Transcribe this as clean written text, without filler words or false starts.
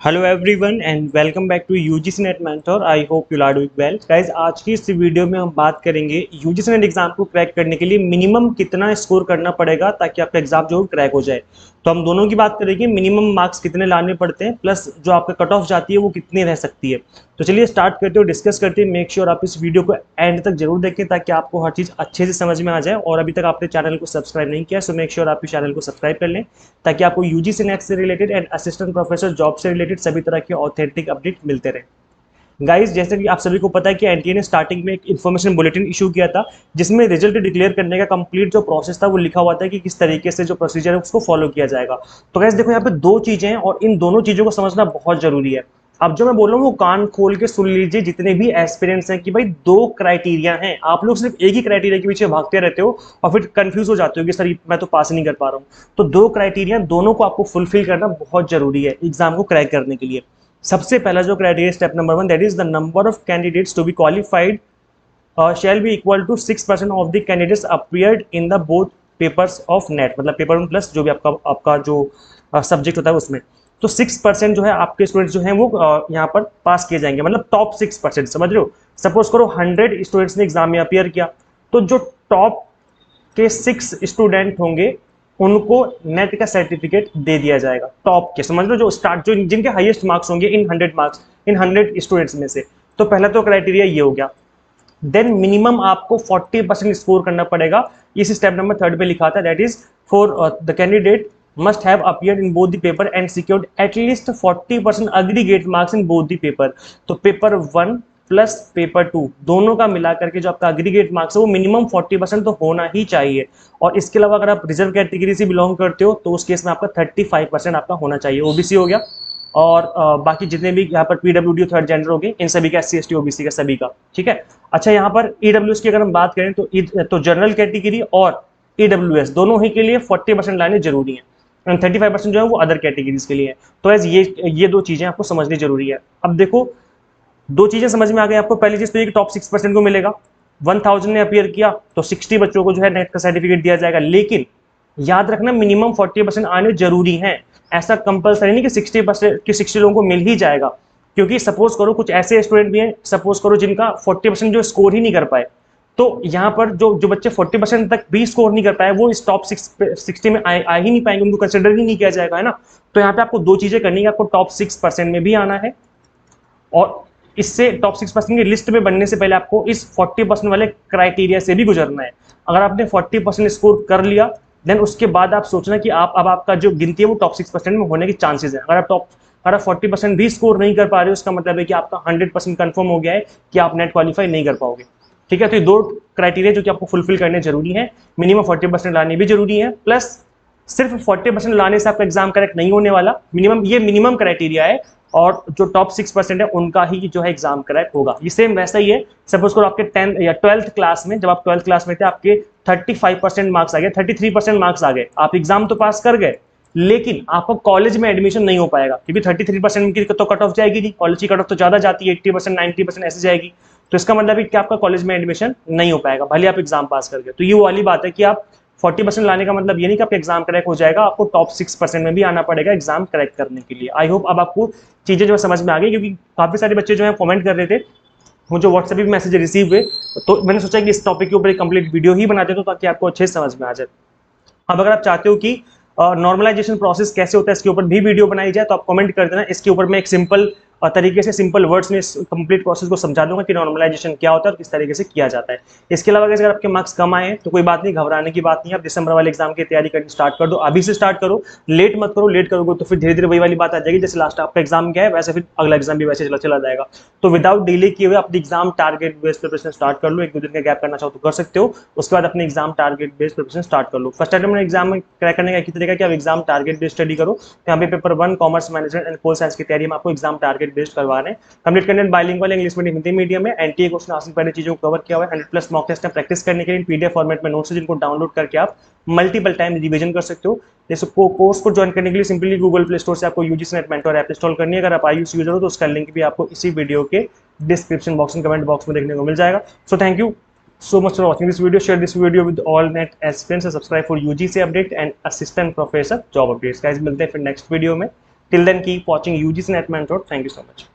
Hello everyone and welcome back to UGC NET mentor. I hope you are doing well guys. आज की इस video में हम बात करेंगे यूजीसी नेट एग्जाम को क्रैक करने के लिए मिनिमम कितना स्कोर करना पड़ेगा ताकि आपका एग्जाम जो क्रैक हो जाए। तो हम दोनों की बात करेंगे, मिनिमम मार्क्स कितने लाने पड़ते हैं प्लस जो आपका कट ऑफ जाती है वो कितनी रह सकती है। तो चलिए स्टार्ट करते हो, डिस्कस करते हैं। मेक श्योर आप इस वीडियो को एंड तक जरूर देखें ताकि आपको हर चीज़ अच्छे से समझ में आ जाए। और अभी तक आपने चैनल को सब्सक्राइब नहीं किया सो मेक श्योर आप इस चैनल को सब्सक्राइब कर लें ताकि आपको यूजीसी नेट से related and assistant professor job से रिलेटेड सभी तरह के ऑथेंटिक अपडेट मिलते रहे। गाइस, जैसे कि आप सभी को पता है कि एनटीए ने स्टार्टिंग में एक इन्फॉर्मेशन बुलेटिन इशू किया था जिसमें रिजल्ट डिक्लेयर करने का कंप्लीट जो प्रोसेस था वो लिखा हुआ था कि किस तरीके से जो प्रोसीजर है उसको फॉलो किया जाएगा। तो गाइस देखो, यहाँ पे दो चीजें हैं और इन दोनों चीजों को समझना बहुत जरूरी है। अब जो मैं बोल रहा हूँ वो कान खोल के सुन लीजिए जितने भी एस्पिरेंट्स हैं कि भाई दो क्राइटेरिया हैं। आप लोग सिर्फ एक ही क्राइटेरिया के पीछे भागते रहते हो और फिर कंफ्यूज हो जाते हो कि सर मैं तो पास नहीं कर पा रहा हूँ। तो दो क्राइटेरिया, दोनों को आपको फुलफिल करना बहुत जरूरी है एग्जाम को क्रैक करने के लिए। सबसे पहला जो criteria, step number 1, that is the number of candidates to be qualified shall be equal to 6% of the candidates appeared in the both papers of NET, मतलब पेपर 1 प्लस जो भी आपका आपका जो सब्जेक्ट होता है उसमें। तो 6% जो है आपके स्टूडेंट्स जो हैं वो यहाँ पर पास किए जाएंगे, मतलब टॉप 6%, समझ रहे हो। सपोज करो 100 स्टूडेंट्स ने एग्जाम में अपियर किया, तो जो टॉप के 6 स्टूडेंट होंगे उनको नेट का सर्टिफिकेट दे दिया जाएगा। टॉप के, समझ लो, जो स्टार्ट जो जिनके हाईएस्ट मार्क्स होंगे इन 100 मार्क्स, इन 100 स्टूडेंट्स में से। तो पहला तो क्राइटेरिया ये हो गया। देन मिनिमम आपको 40% स्कोर करना पड़ेगा। इस स्टेप नंबर 3 पे लिखा था, that is for the candidate must have appeared in both the paper and secured at least 40% aggregate marks in both the paper। तो पेपर 1 प्लस पेपर 2 दोनों का मिला करके जो आपका अग्रीगेट मार्क्स है वो मिनिमम 40% तो होना ही चाहिए। और इसके अलावा अगर आप रिजर्व कैटेगरी से बिलोंग करते हो तो उस केस में आपका 35% आपका होना चाहिए। ओबीसी हो गया और बाकी जितने भी यहाँ पर पीडब्ल्यूडी थर्ड जेंडर हो गए, इन सभी का, एससी एसटी ओबीसी का सभी का, ठीक है। अच्छा, यहाँ पर ईडब्ल्यूएस की अगर हम बात करें तो जनरल कैटेगरी और ईडब्ल्यूएस दोनों ही के लिए 40% लाने जरूरी है एंड 35% जो है वो अदर कैटेगरीज के लिए है। तो एज ये दो चीजें आपको समझनी जरूरी है। अब देखो, दो चीजें समझ में आ गई आपको। पहली चीज तो ये कि टॉप 6% को मिलेगा। 1000 ने अपियर किया तो 60 बच्चों को जो है नेट का सर्टिफिकेट दिया जाएगा, लेकिन याद रखना मिनिमम 40% आने जरूरी है। ऐसा कंपलसरी नहीं कि 60% कि 60 लोगों को मिल ही जाएगा, क्योंकि सपोज करो कुछ ऐसे स्टूडेंट भी हैं, सपोज करो जिनका 40% जो स्कोर ही नहीं कर पाए। तो यहाँ पर जो जो बच्चे 40% तक भी स्कोर नहीं कर पाए वो इस टॉप 60 में आ ही नहीं पाएंगे, उनको कंसिडर ही नहीं किया जाएगा, है ना। तो यहाँ पे आपको दो चीजें करनी है, आपको टॉप 6% में भी आना है और इससे टॉप 6% की लिस्ट में बनने से पहले आपको इस 40% वाले क्राइटेरिया से भी गुजरना है। अगर आपने 40% स्कोर कर लिया देन उसके बाद आप सोचना कि आप अब आपका जो गिनती है वो टॉप 6% में होने की चांसेस है। अगर आप 40% भी स्कोर नहीं कर पा रहे हो, उसका मतलब है कि आपका 100% कंफर्म हो गया है कि आप नेट क्वालिफाई नहीं कर पाओगे, ठीक है। तो ये दो क्राइटेरिया जो कि आपको फुलफिल करने जरूरी है। मिनिमम 40% लाने भी जरूरी है, प्लस सिर्फ 40% लाने से आपका एग्जाम करेक्ट नहीं होने वाला। ये मिनिमम क्राइटेरिया है और जो टॉप 6% है उनका ही जो है एग्जाम करेक्ट होगा। ये सेम वैसा ही है। सपोज करो आपके 10th या 12th क्लास में, जब आप 12th क्लास में थे, आपके 35% मार्क्स आ गए, 33% मार्क्स आ गए, आप एग्जाम तो पास कर गए, लेकिन आपका कॉलेज में एडमिशन नहीं हो पाएगा क्योंकि 33% की तो कट ऑफ जाएगी नहीं, कॉलेज की कट ऑफ तो ज्यादा जाती है, 80% 90% ऐसे जाएगी। तो इसका मतलब है कि आपका कॉलेज में एडमिशन नहीं हो पाएगा भले आप एग्जाम पास कर गए। तो ये वाली बात है कि आप 40% लाने का मतलब ये नहीं कि आपका एग्जाम क्रैक हो जाएगा, आपको टॉप 6% में भी आना पड़ेगा एग्जाम क्रैक करने के लिए। आई होप अब आपको चीजें जो समझ में आ गई, क्योंकि काफी सारे बच्चे जो है कमेंट कर रहे थे, मुझे व्हाट्सएप भी मैसेज रिसीव हुए, तो मैंने सोचा कि इस टॉपिक के ऊपर एक कंप्लीट वीडियो ही बना देता हूं ताकि आपको अच्छे से समझ में आ जाए। अब अगर आप चाहते हो कि नॉर्मलाइजेशन प्रोसेस कैसे होता है इसके ऊपर भी वीडियो बनाई जाए तो आप कमेंट कर देना। इसके ऊपर मैं एक सिंपल तरीके से, सिंपल वर्ड्स में इस कंप्लीट प्रोसेस को समझा दूंगा कि नॉर्मलाइजेशन क्या होता है और किस तरीके से किया जाता है। इसके अलावा अगर आपके मार्क्स कम आए तो कोई बात नहीं, घबराने की बात नहीं। आप दिसंबर वाले एग्जाम की तैयारी करनी स्टार्ट कर दो, अभी से स्टार्ट करो, लेट मत करो। लेट करोगे तो फिर धीरे धीरे वही वाली बात आ जाएगी, जैसे लास्ट आपका एग्जाम क्या है वैसे फिर अगला एग्जाम भी वैसे चला जाएगा। तो विदाउट डिले किए हुए अपनी exam target based preparation start कर लो। 1-2 दिन का गैप करना चाहो तो कर सकते हो, उसके बाद अपने exam target based preparation start कर लो। फर्स्ट अटेम्प्ट में एग्जाम में क्रैक करने का एक ही तरीका कि आप एग्जाम टारगेट बेस्ड स्टडी करो। यहाँ पे paper 1 commerce management and pol science की तैयारी में आपको एग्जाम टारगेट बेस्ड करवा रहे हैं। Complete content bilingual, English medium, Hindi medium में, एनटीए क्वेश्चन आंसर पहले चीजों को कवर किया हुआ है। 100+ मॉक टेस्ट में प्रैक्टिस करने के लिए पीडीएफ फॉर्मेट में नोट्स है जिनको डाउनलोड करके आप मल्टीपल टाइम रिवीजन कर सकते हो। जैसे कोर्स को ज्वाइन करने के लिए सिंपली गूगल प्ले स्टोर से आपको UGC NET mentor app install करनी है। अगर आप आईयूसी यूजर हो तो उसका लिंक भी आपको इसी वीडियो के डिस्क्रिप्शन बॉक्स में, कमेंट बॉक्स में देखने को मिल जाएगा। So thank you so much for watching this video. Share this video with all net aspirants and subscribe for UGC update and assistant professor job updates. Guys, मिलते हैं फिर next video में। Till then keep watching UGC NET mentor. Thank you so much.